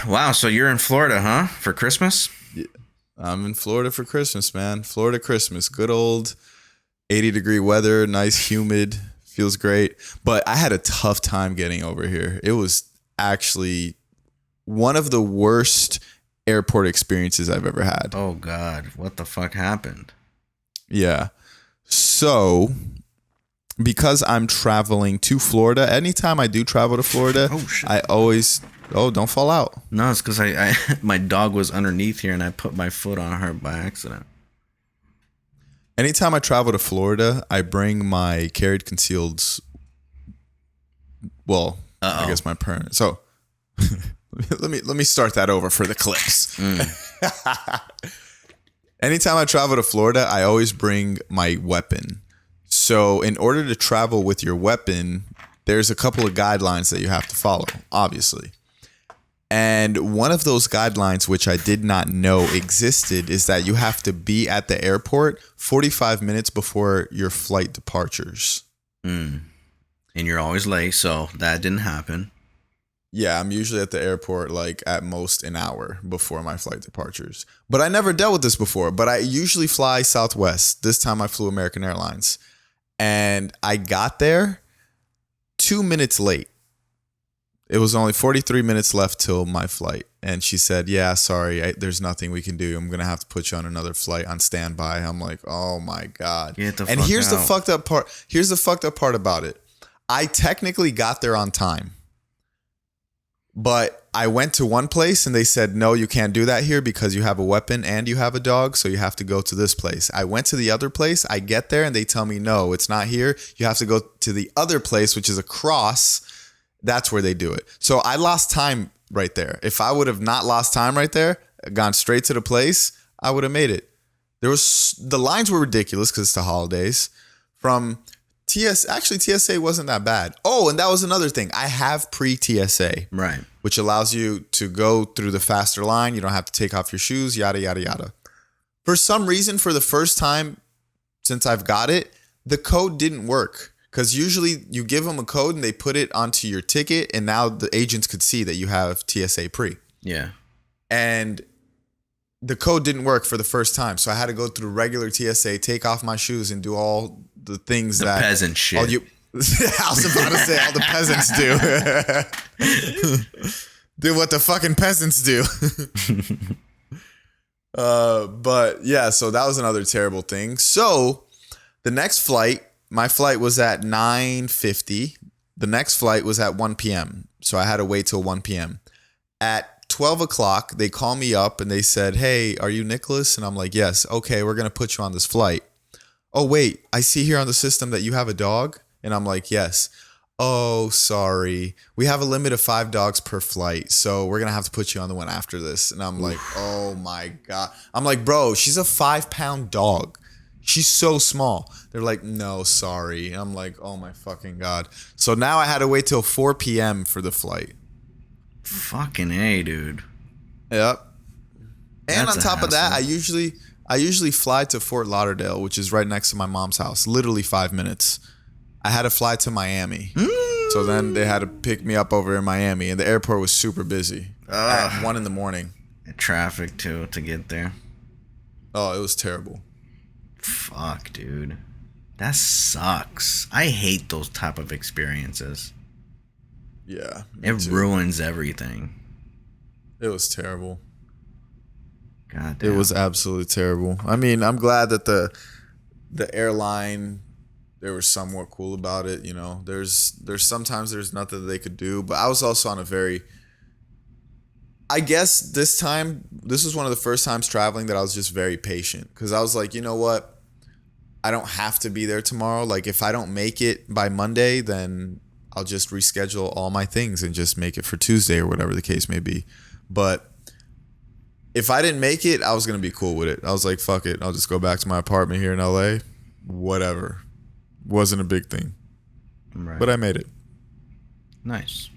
Wow, so you're in Florida, huh? For Christmas? Yeah, I'm in Florida for Christmas, man. Florida Christmas. Good old 80-degree weather, nice, humid, feels great. But I had a tough time getting over here. It was actually one of the worst airport experiences I've ever had. Oh, God. What the fuck happened? Yeah. So, because I'm traveling to Florida, anytime I do travel to Florida, Oh, shit. I always... Oh, don't fall out. No, it's because I my dog was underneath here and I put my foot on her by accident. Anytime I travel to Florida, I bring my carried concealeds. Well, I guess my parents. So let me start that over for the clips. Anytime I travel to Florida, I always bring my weapon. So in order to travel with your weapon, there's a couple of guidelines that you have to follow, obviously. And one of those guidelines, which I did not know existed, is that you have to be at the airport 45 minutes before your flight departures. And you're always late, so that didn't happen. Yeah, I'm usually at the airport like at most an hour before my flight departures. But I never dealt with this before, but I usually fly Southwest. This time I flew American Airlines. And I got there 2 minutes late. It was only 43 minutes left till my flight. And she said, yeah, sorry, there's nothing we can do. I'm going to have to put you on another flight on standby. I'm like, oh my God. Get the and fuck here's out. the fucked up part. Here's the fucked up part about it. I technically got there on time. But I went to one place and they said, no, you can't do that here because you have a weapon and you have a dog. So you have to go to this place. I went to the other place. I get there and they tell me, no, it's not here. You have to go to the other place, which is across. That's where they do it. So I lost time right there. If I would have not lost time right there, gone straight to the place, I would have made it. The lines were ridiculous because it's the holidays. From TSA wasn't that bad. Oh, and that was another thing. I have pre-TSA. Right. Which allows you to go through the faster line. You don't have to take off your shoes, yada, yada, yada. For some reason, for the first time since I've got it, the code didn't work. Because usually you give them a code and they put it onto your ticket. And now the agents could see that you have TSA pre. Yeah. And the code didn't work for the first time. So I had to go through regular TSA, take off my shoes and do all the things that peasant shit. I was about to say all the peasants do. Do what the fucking peasants do. But yeah, so that was another terrible thing. So the next flight, my flight was at 9:50. The next flight was at 1 p.m. So I had to wait till 1 p.m. At 12 o'clock, they call me up and they said, hey, are you Nicholas? And I'm like, yes. Okay, we're going to put you on this flight. Oh, wait, I see here on the system that you have a dog. And I'm like, yes. Oh, sorry. We have a limit of 5 dogs per flight. So we're going to have to put you on the one after this. And I'm like, oh my God. I'm like, bro, she's a 5-pound dog. She's so small. They're like, no, sorry. I'm like, oh my fucking God. So now I had to wait till 4 p.m. for the flight. Fucking A, dude. Yep. And That's on a top of that, hassle. I usually fly to Fort Lauderdale, which is right next to my mom's house. Literally 5 minutes. I had to fly to Miami. So then they had to pick me up over in Miami. And the airport was super busy. At 1 a.m. Traffic, too, to get there. Oh, it was terrible. Fuck, dude. That sucks. I hate those type of experiences. Yeah. It ruins everything. It was terrible. God damn. It was absolutely terrible. I mean, I'm glad that the airline, they were somewhat cool about it. You know, there's sometimes there's nothing that they could do, but I was also on a very, I guess this was one of the first times traveling that I was just very patient because I was like, you know what? I don't have to be there tomorrow. Like if I don't make it by Monday, then I'll just reschedule all my things and just make it for Tuesday or whatever the case may be. But if I didn't make it, I was going to be cool with it. I was like, fuck it. I'll just go back to my apartment here in LA. Whatever. Wasn't a big thing. Right. But I made it. Nice.